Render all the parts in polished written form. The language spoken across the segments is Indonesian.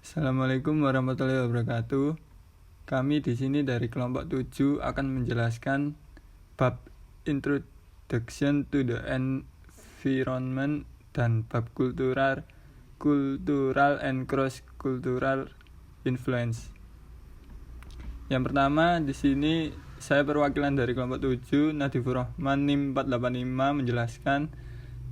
Assalamualaikum warahmatullahi wabarakatuh. Kami di sini dari kelompok 7 akan menjelaskan bab Introduction to the Environment dan bab Cultural and Cross-Cultural Influence. Yang pertama, di sini saya perwakilan dari kelompok 7, Nadifur Rahman NIM 485 menjelaskan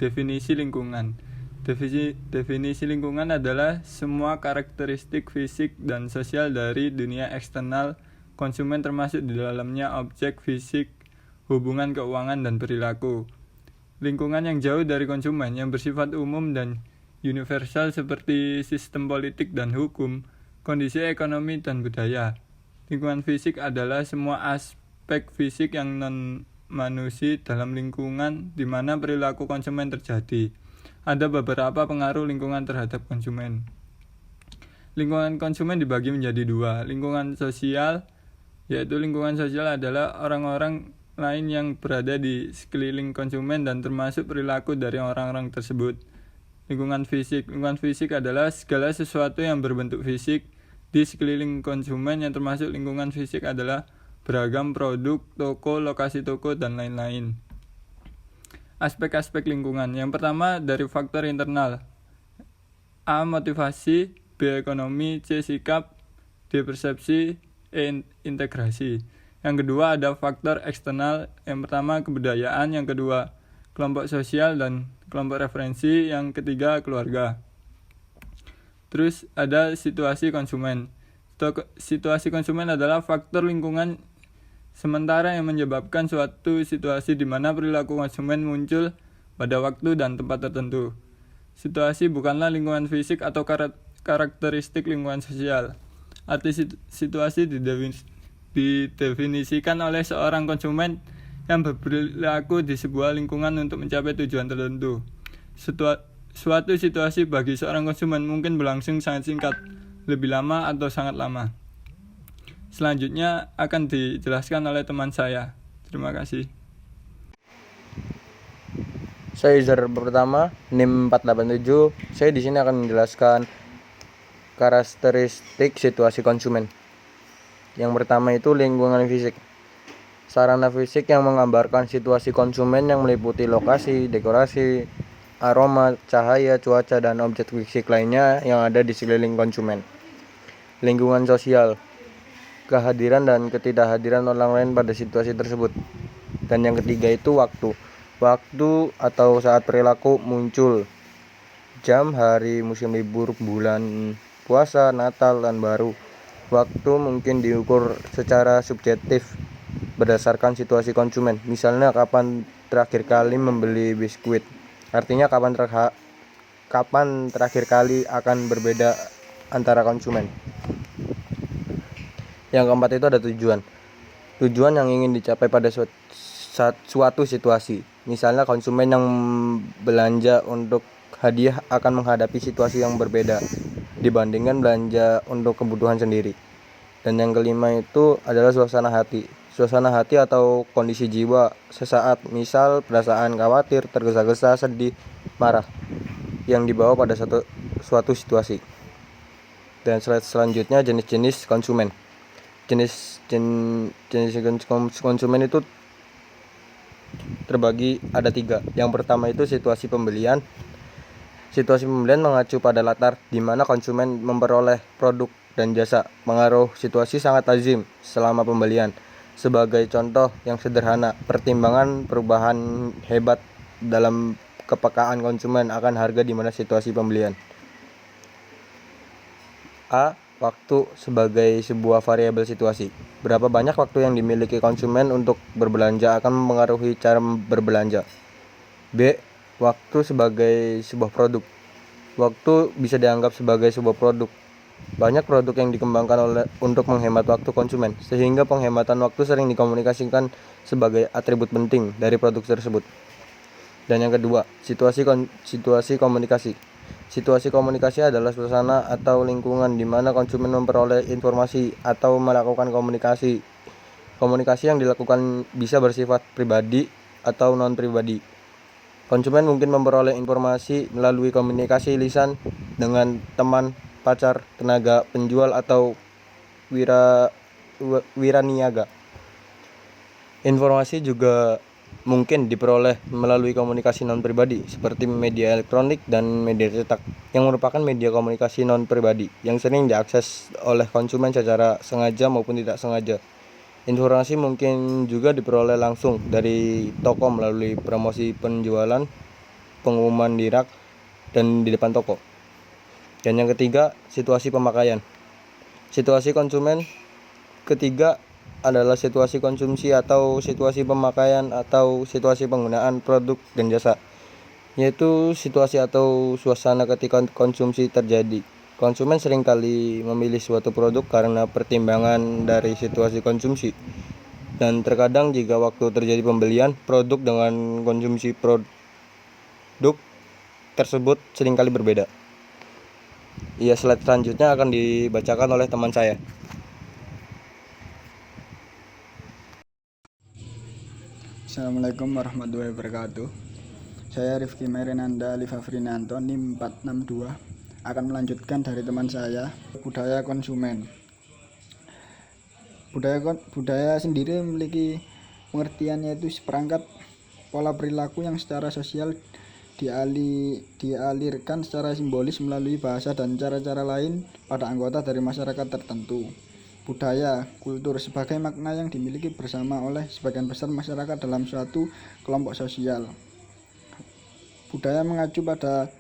definisi lingkungan. Definisi lingkungan adalah semua karakteristik fisik dan sosial dari dunia eksternal konsumen, termasuk di dalamnya objek fisik, hubungan keuangan, dan perilaku. Lingkungan yang jauh dari konsumen, yang bersifat umum dan universal seperti sistem politik dan hukum, kondisi ekonomi dan budaya. Lingkungan fisik adalah semua aspek fisik yang non-manusia dalam lingkungan di mana perilaku konsumen terjadi. Ada beberapa pengaruh lingkungan terhadap konsumen. Lingkungan konsumen dibagi menjadi dua. Lingkungan sosial, yaitu lingkungan sosial adalah orang-orang lain yang berada di sekeliling konsumen dan termasuk perilaku dari orang-orang tersebut. Lingkungan fisik adalah segala sesuatu yang berbentuk fisik di sekeliling konsumen, yang termasuk lingkungan fisik adalah beragam produk, toko, lokasi toko, dan lain-lain. Aspek-aspek lingkungan. Yang pertama dari faktor internal. A. Motivasi, B. Ekonomi, C. Sikap, D. Persepsi, E. Integrasi. Yang kedua ada faktor eksternal. Yang pertama kebudayaan, yang kedua kelompok sosial dan kelompok referensi, yang ketiga keluarga. Terus ada situasi konsumen. Situasi konsumen adalah faktor lingkungan sementara yang menyebabkan suatu situasi di mana perilaku konsumen muncul pada waktu dan tempat tertentu. Situasi bukanlah lingkungan fisik atau karakteristik lingkungan sosial. Arti situasi didefinisikan oleh seorang konsumen yang berperilaku di sebuah lingkungan untuk mencapai tujuan tertentu. Suatu situasi bagi seorang konsumen mungkin berlangsung sangat singkat, lebih lama atau sangat lama. Selanjutnya akan dijelaskan oleh teman saya. Terima kasih. Saya user pertama NIM 487. Saya di sini akan menjelaskan karakteristik situasi konsumen. Yang pertama itu lingkungan fisik. Sarana fisik yang menggambarkan situasi konsumen yang meliputi lokasi, dekorasi, aroma, cahaya, cuaca, dan objek fisik lainnya yang ada di sekeliling konsumen. Lingkungan sosial, kehadiran dan ketidakhadiran orang lain pada situasi tersebut. Dan yang ketiga itu waktu atau saat perilaku muncul, jam, hari, musim libur, bulan puasa, Natal, dan baru. Waktu mungkin diukur secara subjektif berdasarkan situasi konsumen. Misalnya kapan terakhir kali membeli biskuit, artinya kapan terakhir kali akan berbeda antara konsumen. Yang keempat itu ada tujuan yang ingin dicapai pada suatu situasi. Misalnya konsumen yang belanja untuk hadiah akan menghadapi situasi yang berbeda dibandingkan belanja untuk kebutuhan sendiri. Dan yang kelima itu adalah suasana hati atau kondisi jiwa sesaat, misal perasaan khawatir, tergesa-gesa, sedih, marah yang dibawa pada suatu situasi. Dan selanjutnya jenis-jenis konsumen. Jenis konsumen itu terbagi ada 3. Yang pertama itu situasi pembelian. Situasi pembelian mengacu pada latar di mana konsumen memperoleh produk dan jasa. Pengaruh situasi sangat lazim selama pembelian. Sebagai contoh yang sederhana, pertimbangan perubahan hebat dalam kepekaan konsumen akan harga di mana situasi pembelian. A. Waktu sebagai sebuah variabel situasi. Berapa banyak waktu yang dimiliki konsumen untuk berbelanja akan mempengaruhi cara berbelanja. B. Waktu sebagai sebuah produk. Waktu bisa dianggap sebagai sebuah produk. Banyak produk yang dikembangkan untuk menghemat waktu konsumen, sehingga penghematan waktu sering dikomunikasikan sebagai atribut penting dari produk tersebut. Dan yang kedua, situasi komunikasi. Situasi komunikasi adalah suasana atau lingkungan di mana konsumen memperoleh informasi atau melakukan komunikasi. Komunikasi yang dilakukan bisa bersifat pribadi atau non-pribadi. Konsumen mungkin memperoleh informasi melalui komunikasi lisan dengan teman, pacar, tenaga penjual, atau wiraniaga. Informasi juga mungkin diperoleh melalui komunikasi non-pribadi seperti media elektronik dan media cetak, yang merupakan media komunikasi non-pribadi yang sering diakses oleh konsumen secara sengaja maupun tidak sengaja. Informasi mungkin juga diperoleh langsung dari toko melalui promosi penjualan, pengumuman di rak, dan di depan toko. Dan yang ketiga, situasi pemakaian. Situasi konsumen ketiga adalah situasi konsumsi atau situasi pemakaian atau situasi penggunaan produk dan jasa, yaitu situasi atau suasana ketika konsumsi terjadi. Konsumen seringkali memilih suatu produk karena pertimbangan dari situasi konsumsi, dan terkadang jika waktu terjadi pembelian produk dengan konsumsi produk tersebut seringkali berbeda. Slide selanjutnya akan dibacakan oleh teman saya. Assalamualaikum warahmatullahi wabarakatuh. Saya Rifki Mairenanda Livafrinanto, NIM 462, akan melanjutkan dari teman saya, budaya konsumen. Budaya sendiri memiliki pengertian, yaitu seperangkat pola perilaku yang secara sosial dialirkan secara simbolis melalui bahasa dan cara-cara lain pada anggota dari masyarakat tertentu. Budaya, kultur sebagai makna yang dimiliki bersama oleh sebagian besar masyarakat dalam suatu kelompok sosial. Budaya mengacu pada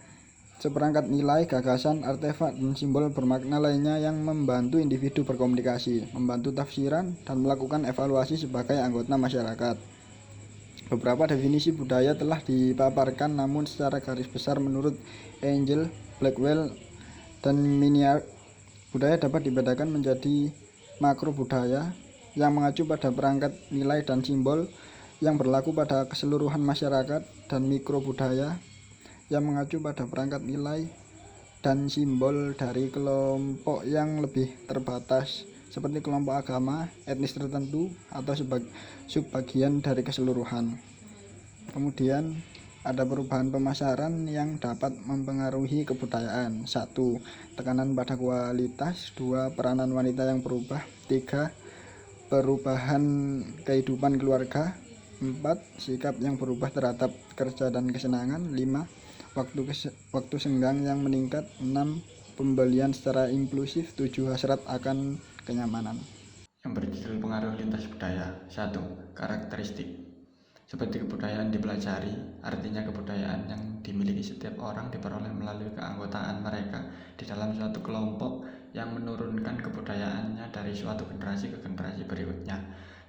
seperangkat nilai, gagasan, artefak, dan simbol bermakna lainnya yang membantu individu berkomunikasi, membantu tafsiran, dan melakukan evaluasi sebagai anggota masyarakat. Beberapa definisi budaya telah dipaparkan, namun secara garis besar menurut Angel, Blackwell, dan Miniart, budaya dapat dibedakan menjadi makro budaya yang mengacu pada perangkat nilai dan simbol yang berlaku pada keseluruhan masyarakat, dan mikro budaya yang mengacu pada perangkat nilai dan simbol dari kelompok yang lebih terbatas seperti kelompok agama, etnis tertentu, atau subbagian dari keseluruhan. Kemudian ada perubahan pemasaran yang dapat mempengaruhi kebudayaan. 1. Tekanan pada kualitas. 2. Peranan wanita yang berubah. 3. Perubahan kehidupan keluarga. 4. Sikap yang berubah terhadap kerja dan kesenangan. 5. Waktu senggang yang meningkat. 6. Pembelian secara inklusif. 7. Hasrat akan kenyamanan. Yang berjudul pengaruh lintas budaya. 1. Karakteristik. Seperti kebudayaan dipelajari, artinya kebudayaan yang dimiliki setiap orang diperoleh melalui keanggotaan mereka di dalam suatu kelompok yang menurunkan kebudayaannya dari suatu generasi ke generasi berikutnya.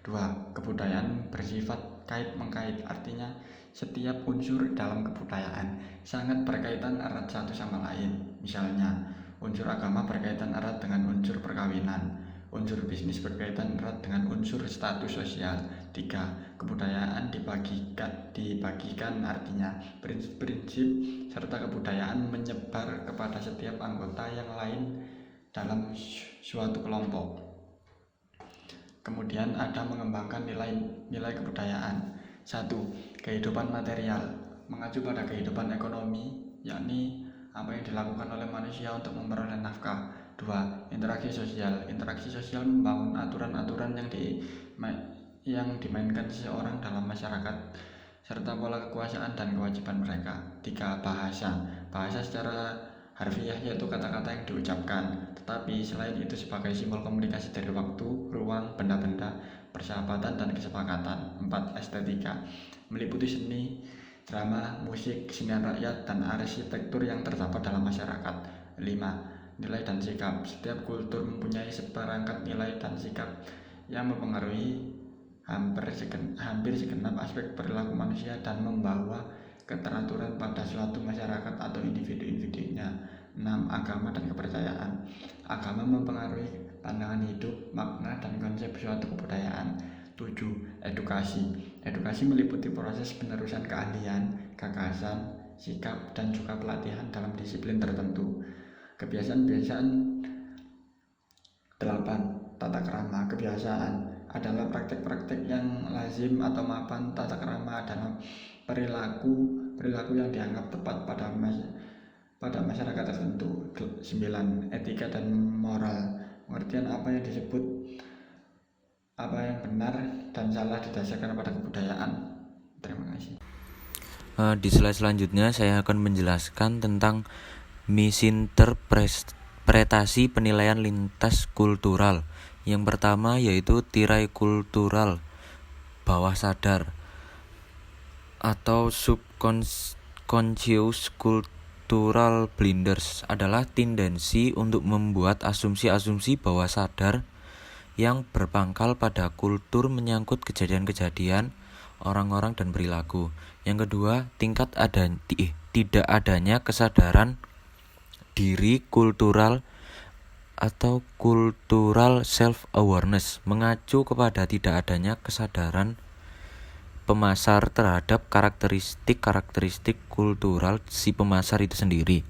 2. Kebudayaan bersifat kait-mengkait, artinya setiap unsur dalam kebudayaan sangat berkaitan erat satu sama lain. Misalnya, unsur agama berkaitan erat dengan unsur perkawinan, unsur bisnis berkaitan erat dengan unsur status sosial. 3. Kebudayaan dibagikan, artinya prinsip-prinsip serta kebudayaan menyebar kepada setiap anggota yang lain dalam suatu kelompok. Kemudian ada mengembangkan nilai kebudayaan. 1. Kehidupan material, mengacu pada kehidupan ekonomi, yakni apa yang dilakukan oleh manusia untuk memperoleh nafkah. 2. Interaksi sosial. Interaksi sosial membangun aturan-aturan yang dimainkan seseorang dalam masyarakat serta pola kekuasaan dan kewajiban mereka. 3. Bahasa. Bahasa secara harfiah yaitu kata-kata yang diucapkan, tetapi selain itu sebagai simbol komunikasi dari waktu, ruang, benda-benda, persahabatan, dan kesepakatan. 4. Estetika, meliputi seni, drama, musik, kesenian rakyat, dan arsitektur yang terdapat dalam masyarakat. 5. Nilai dan sikap. Setiap kultur mempunyai seperangkat nilai dan sikap yang mempengaruhi hampir segenap aspek perilaku manusia dan membawa keteraturan pada suatu masyarakat atau individu-individunya. 6. Agama dan kepercayaan. Agama mempengaruhi pandangan hidup, makna, dan konsep suatu kebudayaan. 7. Edukasi. Edukasi meliputi proses penerusan keahlian, gagasan, sikap, dan juga pelatihan dalam disiplin tertentu. Kebiasaan-kebiasaan. 8. Tata krama. Kebiasaan adalah praktek-praktek yang lazim atau mapan. Tata krama adalah perilaku yang dianggap tepat pada pada masyarakat tertentu. 9. Etika dan moral. Pengertian apa yang disebut apa yang benar dan salah didasarkan pada kebudayaan. Terima kasih. Di slide selanjutnya saya akan menjelaskan tentang misinterpretasi penilaian lintas kultural. Yang pertama yaitu tirai kultural bawah sadar atau subconscious cultural blinders adalah tendensi untuk membuat asumsi-asumsi bawah sadar yang berpangkal pada kultur menyangkut kejadian-kejadian, orang-orang dan perilaku. Yang kedua, tidak adanya kesadaran diri kultural atau cultural self-awareness mengacu kepada tidak adanya kesadaran pemasar terhadap karakteristik kultural si pemasar itu sendiri.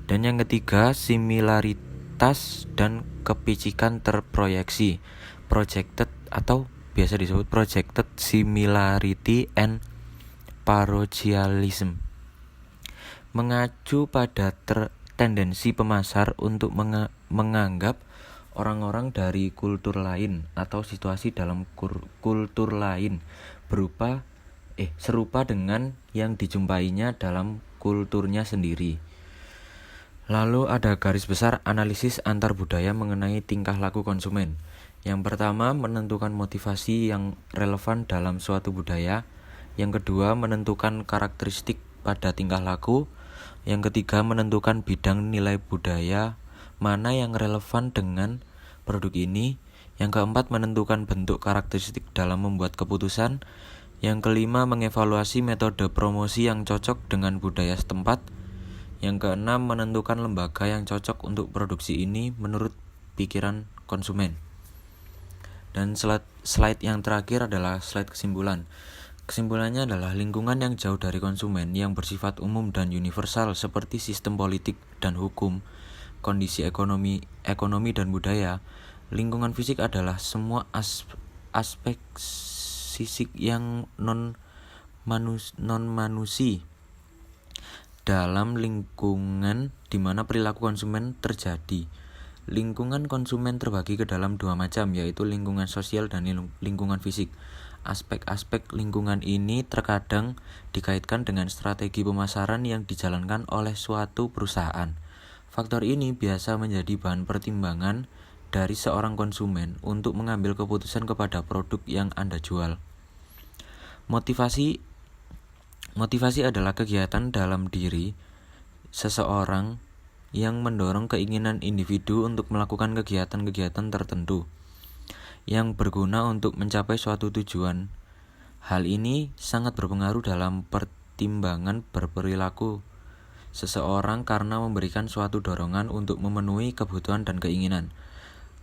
Dan yang ketiga, similaritas dan kepicikan terproyeksi, projected atau biasa disebut projected similarity and parochialism, mengacu pada tendensi pemasar untuk menganggap orang-orang dari kultur lain atau situasi dalam kultur lain serupa dengan yang dijumpainya dalam kulturnya sendiri. Lalu ada garis besar analisis antar budaya mengenai tingkah laku konsumen. Yang pertama, menentukan motivasi yang relevan dalam suatu budaya. Yang kedua, menentukan karakteristik pada tingkah laku. Yang ketiga, menentukan bidang nilai budaya mana yang relevan dengan produk ini. Yang keempat, menentukan bentuk karakteristik dalam membuat keputusan. Yang kelima, mengevaluasi metode promosi yang cocok dengan budaya setempat. Yang keenam, menentukan lembaga yang cocok untuk produksi ini menurut pikiran konsumen. Dan slide yang terakhir adalah slide kesimpulan. Kesimpulannya adalah lingkungan yang jauh dari konsumen yang bersifat umum dan universal seperti sistem politik dan hukum, kondisi ekonomi dan budaya. Lingkungan fisik adalah semua aspek fisik yang non-manusia dalam lingkungan di mana perilaku konsumen terjadi. Lingkungan konsumen terbagi ke dalam dua macam, yaitu lingkungan sosial dan lingkungan fisik. Aspek-aspek lingkungan ini terkadang dikaitkan dengan strategi pemasaran yang dijalankan oleh suatu perusahaan. Faktor ini biasa menjadi bahan pertimbangan dari seorang konsumen untuk mengambil keputusan kepada produk yang Anda jual. Motivasi adalah kegiatan dalam diri seseorang yang mendorong keinginan individu untuk melakukan kegiatan-kegiatan tertentu yang berguna untuk mencapai suatu tujuan. Hal ini sangat berpengaruh dalam pertimbangan berperilaku seseorang karena memberikan suatu dorongan untuk memenuhi kebutuhan dan keinginan.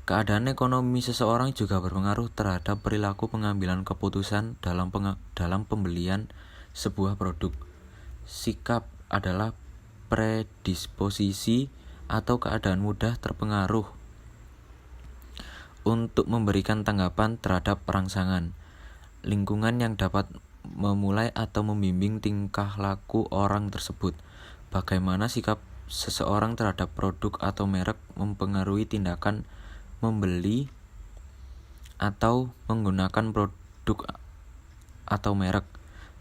Keadaan ekonomi seseorang juga berpengaruh terhadap perilaku pengambilan keputusan dalam pembelian sebuah produk. Sikap adalah predisposisi atau keadaan mudah terpengaruh untuk memberikan tanggapan terhadap rangsangan lingkungan yang dapat memulai atau membimbing tingkah laku orang tersebut. Bagaimana sikap seseorang terhadap produk atau merek mempengaruhi tindakan membeli atau menggunakan produk atau merek.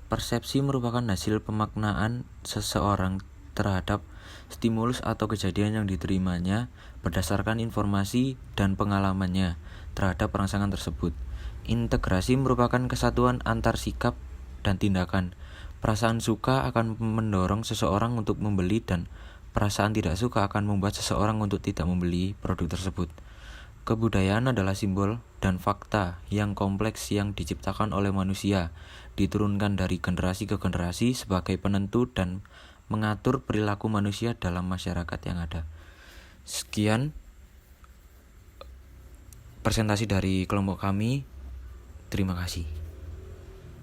Persepsi merupakan hasil pemaknaan seseorang terhadap stimulus atau kejadian yang diterimanya berdasarkan informasi dan pengalamannya terhadap rangsangan tersebut. Integrasi merupakan kesatuan antar sikap dan tindakan. Perasaan suka akan mendorong seseorang untuk membeli dan perasaan tidak suka akan membuat seseorang untuk tidak membeli produk tersebut. Kebudayaan adalah simbol dan fakta yang kompleks yang diciptakan oleh manusia, diturunkan dari generasi ke generasi sebagai penentu dan mengatur perilaku manusia dalam masyarakat yang ada. Sekian presentasi dari kelompok kami. Terima kasih.